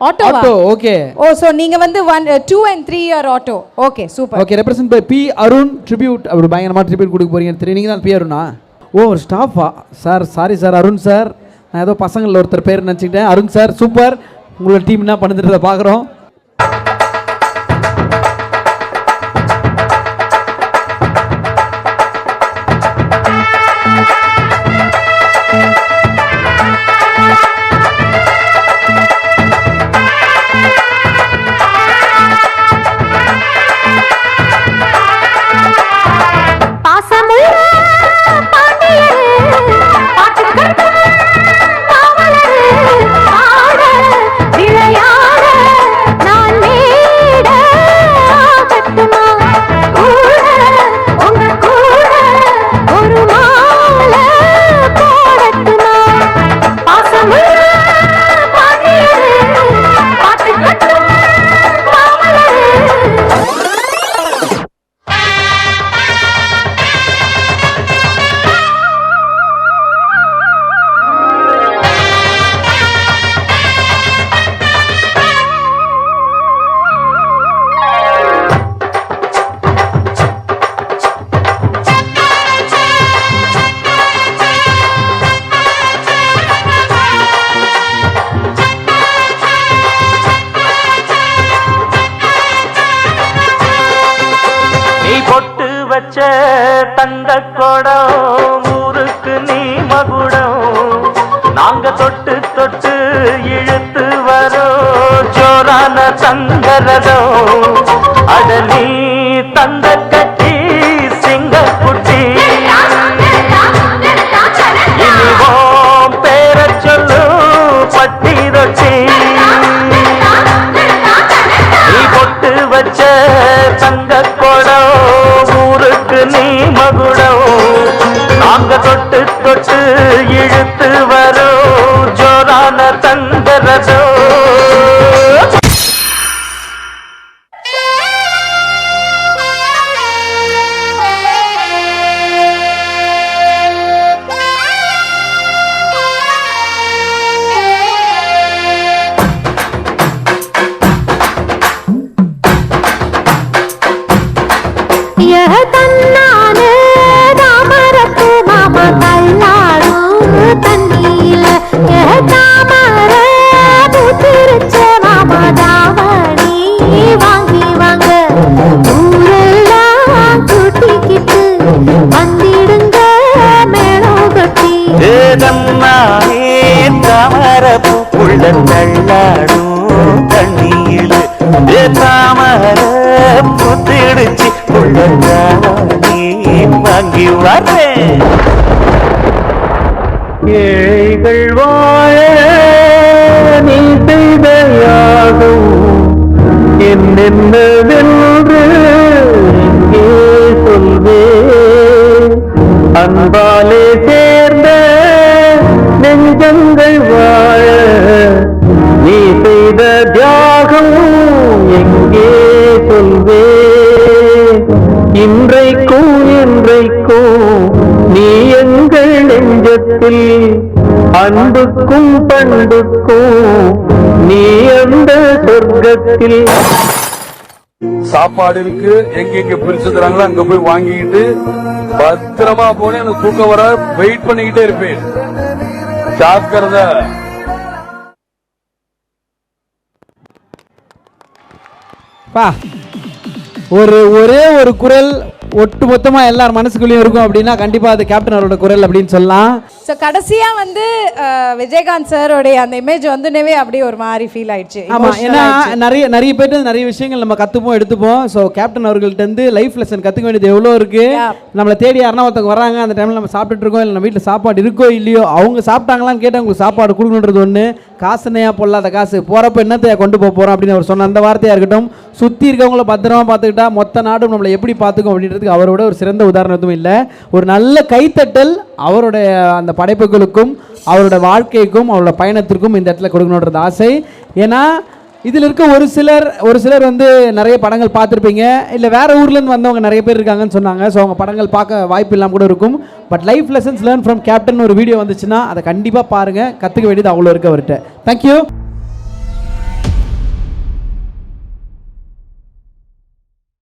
Auto okay. ஓ so நீங்க வந்து 1 2 and 3 year auto. Okay super. Okay represent by P Arun tribute. அவர் பயங்கரமா tribute கொடுக்க போறீங்க தெரியும். நீங்க தான் பி அருணா? ஓ ஒரு ஸ்டாஃபா sir? Sorry sir Arun sir, நான் ஏதோ பசங்களில் ஒருத்தர் பேர் நினச்சிக்கிட்டேன். அருண் சார் சூப்பர், உங்களோட டீம் என்ன பண்ணுறத பார்க்குறோம். தங்க கொடம் ஊருக்கு நீ மகுடம், நாங்க தொட்டு தொட்டு இழுத்து வரோம் ஜோரான தங்கரதம். அட நீ தந்த கட்டி சிங்க குட்டி, இனிவோம் பேர சொல்லு பட்டி ரொட்டி. நீ பொட்டு வச்ச தங்க கொடம் ஊருக்கு நீ மகுடம், நாங்க தொட்டு தொட்டு இழுத்து வரோம் ஜோரான தங்கரதோ. தள்ளாடும் தண்ணியில் தாமர புத்திடுச்சு நீ வாங்கி வரேன். ஏழைகள் வாழ நீ செய்த யாகும் என்னென்னவென்று எங்கே சொல்வே. அன்பாலே சேர்ந்த நெஞ்சங்கள் வாழ நீ செய்த தியாகம் எங்கே சொல்வே. இன்றைக்கும் என்றைக்கும் நீ எங்கள் நெஞ்சத்தில், அன்புக்கும் பண்புக்கும் நீ அந்த சொர்க்கத்தில். சாப்பாடு இருக்கு, எங்க பிரிச்சு தராங்களோ அங்க போய் வாங்கிக்கிட்டு பத்திரமா போனேன். எனக்கு தூக்கம் வர வெயிட் பண்ணிக்கிட்டே இருப்பேன். ஜாக்கிரதை. ஒரே ஒரு குரல் ஒட்டு மொத்தமா எல்லார் மனசுக்குள்ளேயும் இருக்கும் அப்படின்னா கண்டிப்பா அது கேப்டன் அவரோட குரல் அப்படின்னு சொல்லலாம். ஸோ கடைசியா வந்து விஜயகாந்த் சாரோடைய அந்த இமேஜ் வந்துனவே அப்படியே ஒரு மாதிரி ஃபீல் ஆயிடுச்சு. ஆமா, ஏன்னா நிறைய பேர் நிறைய விஷயங்கள் நம்ம கத்துப்போம் எடுத்துப்போம். ஸோ கேப்டன் அவர்கள்ட்ட இருந்து லைஃப் லெசன் கத்துக்க வேண்டியது எவ்வளோ இருக்கு. நம்மளை தேடி யாருன்னா ஒருத்தவங்க வராங்க, அந்த டைம்ல நம்ம சாப்பிட்டுட்டு இருக்கோம், இல்லை நம்ம வீட்டில் சாப்பாடு இருக்கோ இல்லையோ, அவங்க சாப்பிட்டாங்களான்னு கேட்டு அவங்களுக்கு சாப்பாடு கொடுக்கணுன்றது ஒன்று. காசுனையா பொல்லாத காசு, போறப்ப என்னத்தையா கொண்டு போறோம் அப்படின்னு அவர் சொன்ன அந்த வார்த்தையா இருக்கட்டும். சுற்றி இருக்கவங்கள பத்திரமா பார்த்துக்கிட்டா மொத்த நாடும் நம்மளை எப்படி பார்த்துக்கும் அப்படின்றதுக்கு அவரோட ஒரு சிறந்த உதாரணத்தும் இல்லை. ஒரு நல்ல கைத்தட்டல் அவருடைய அந்த படைப்புகளுக்கும் அவரோட வாழ்க்கைக்கும் அவரோட பயணத்திற்கும் இந்த இடத்துல கொடுக்கணுன்றது ஆசை. ஏன்னா இதில் இருக்க ஒரு சிலர் வந்து நிறைய படங்கள் பார்த்துருப்பீங்க, இல்லை வேறு ஊர்லேருந்து வந்தவங்க நிறைய பேர் இருக்காங்கன்னு சொன்னாங்க. ஸோ அவங்க படங்கள் பார்க்க வாய்ப்பு இல்லாமல் கூட இருக்கும். But life lessons learn from captain ஒரு வீடியோ வந்துச்சுன்னா அதை கண்டிப்பாக பாருங்கள். கற்றுக்க வேண்டியது அவ்வளோ இருக்கு அவர்கிட்ட. தேங்க்யூ.